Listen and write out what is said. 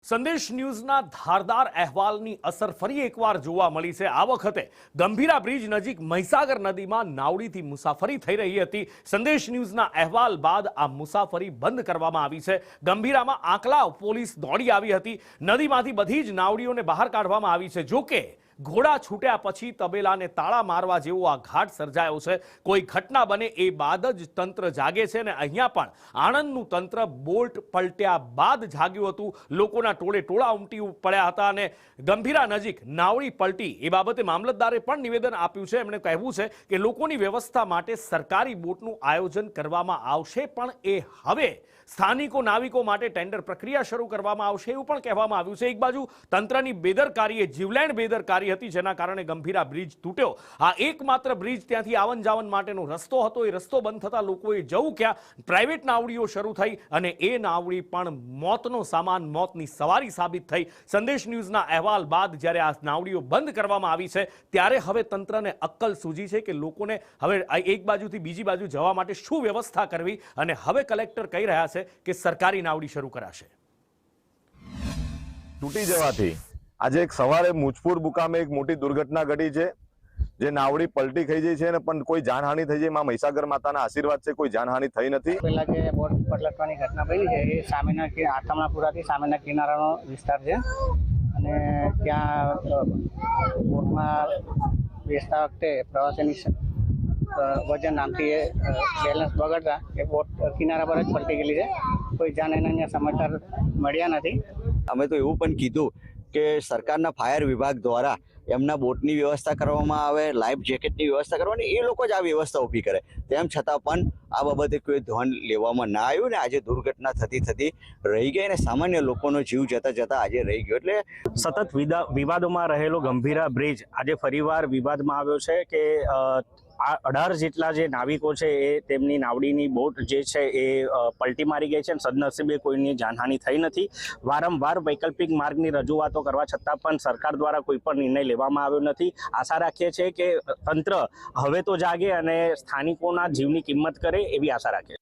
સંદેશ ન્યૂઝના ધારદાર અહેવાલની અસર ફરી એકવાર જોવા મળી છે। આ વખતે ગંભીરા બ્રિજ નજીક મહીસાગર નદીમાં નાવડીથી મુસાફરી થઈ રહી હતી। સંદેશ ન્યૂઝના અહેવાલ બાદ આ મુસાફરી બંધ કરવામાં આવી છે। ગંભીરામાં આંકલાવ પોલીસ દોડી આવી હતી। નદીમાંથી બધી જ નાવડીઓને બહાર કાઢવામાં આવી છે। જો કે ઘોડા છૂટ્યા પછી તબેલાને તાળા મારવા જેવો આ ઘાટ સર્જાયો છે। કોઈ ઘટના બને એ બાદ જ તંત્ર જાગે છે ને અહીંયા પણ આણંદનું તંત્ર બોલ્ટ પલટ્યા બાદ જાગ્યું હતું। લોકોના ટોળે ટોળા ઉમટી પડ્યા હતા અને ગંભીરા નજીક નાવડી પલટી એ બાબતે મામલતદારે પણ નિવેદન આપ્યું છે। એમણે કહેવું છે કે લોકોની વ્યવસ્થા માટે સરકારી બોટનું આયોજન કરવામાં આવશે, પણ એ હવે સ્થાનિકો નાવિકો માટે ટેન્ડર પ્રક્રિયા શરૂ કરવામાં આવશે એવું પણ કહેવામાં આવ્યું છે। એક બાજુ તંત્રની બેદરકારીએ જીવલેણ બેદરકારી હતી, જેના કારણે ગંભીરા બ્રિજ તૂટ્યો। આ એકમાત્ર બ્રિજ ત્યાંથી આવન જાવન માટેનો રસ્તો હતો। એ રસ્તો બંધ થતા લોકોએ જવું ક્યાં? પ્રાઇવેટ નાવડીઓ શરૂ થઈ અને એ નાવડી પણ મોતનો સામાન, મોતની સવારી સાબિત થઈ। સંદેશ ન્યૂઝના અહેવાલ બાદ જ્યારે આ નાવડીઓ બંધ કરવામાં આવી છે ત્યારે હવે તંત્રને અક્કલ સૂજી છે કે લોકોને હવે એક બાજુથી બીજી બાજુ જવા માટે શું વ્યવસ્થા કરવી, અને હવે કલેક્ટર કહી રહ્યા છે કે સરકારી નાવડી શરૂ કરાશે। તૂટી જવાથી આજે એક સવારે મુજપુર મુકામે એક મોટી દુર્ઘટના ઘટી છે, જે નાવડી પલટી થઈ ગઈ છે, પણ કોઈ જાનહાનિ થઈ છે। માં મહીસાગર માતાના આશીર્વાદ છે, કોઈ જાનહાનિ થઈ નથી। પહેલા જે બોટ પલટવાની ઘટના બની છે એ સામેના આથમણાપુરાથી સામેના કિનારાનો વિસ્તાર છે અને ત્યાં બોટમાં બેસતા વખતે પ્રવાસીની વજન નામથી એ બેલેન્સ બગડતા એ બોટ કિનારા પર જ પલટી ગયેલી છે। કોઈ જાનહાનિના સમાચાર મળ્યા નથી। અમે તો એવું પણ કીધું કે સરકારના ફાયર વિભાગ દ્વારા એમના બોટની વ્યવસ્થા કરવામાં આવે, લાઈફ જેકેટની વ્યવસ્થા કરવાની, એ લોકો જ આ વ્યવસ્થા ઊભી કરે। તેમ છતાં પણ આ બાબતે કોઈ ધ્યાન લેવામાં ના આવ્યું ને આજે દુર્ઘટના થતી રહી ગઈ અને સામાન્ય લોકોનો જીવ જતા આજે રહી ગયો। એટલે સતત વિવાદોમાં રહેલો ગંભીરા બ્રિજ આજે ફરીવાર વિવાદમાં આવ્યો છે કે આ 18 જેટલા જે નાવિકો છે એ તેમની નાવડીની બોટ જે છે એ પલટી મારી ગઈ છે અને સદનસીબે કોઈની જાનહાનિ થઈ નથી। વારંવાર વૈકલ્પિક માર્ગની રજૂઆતો કરવા છતાં પણ સરકાર દ્વારા કોઈ પણ નિર્ણય લેવામાં આવ્યો નથી। આશા રાખીએ છીએ કે તંત્ર હવે તો જાગે અને સ્થાનિકોના જીવની કિંમત કરે એવી આશા રાખીએ।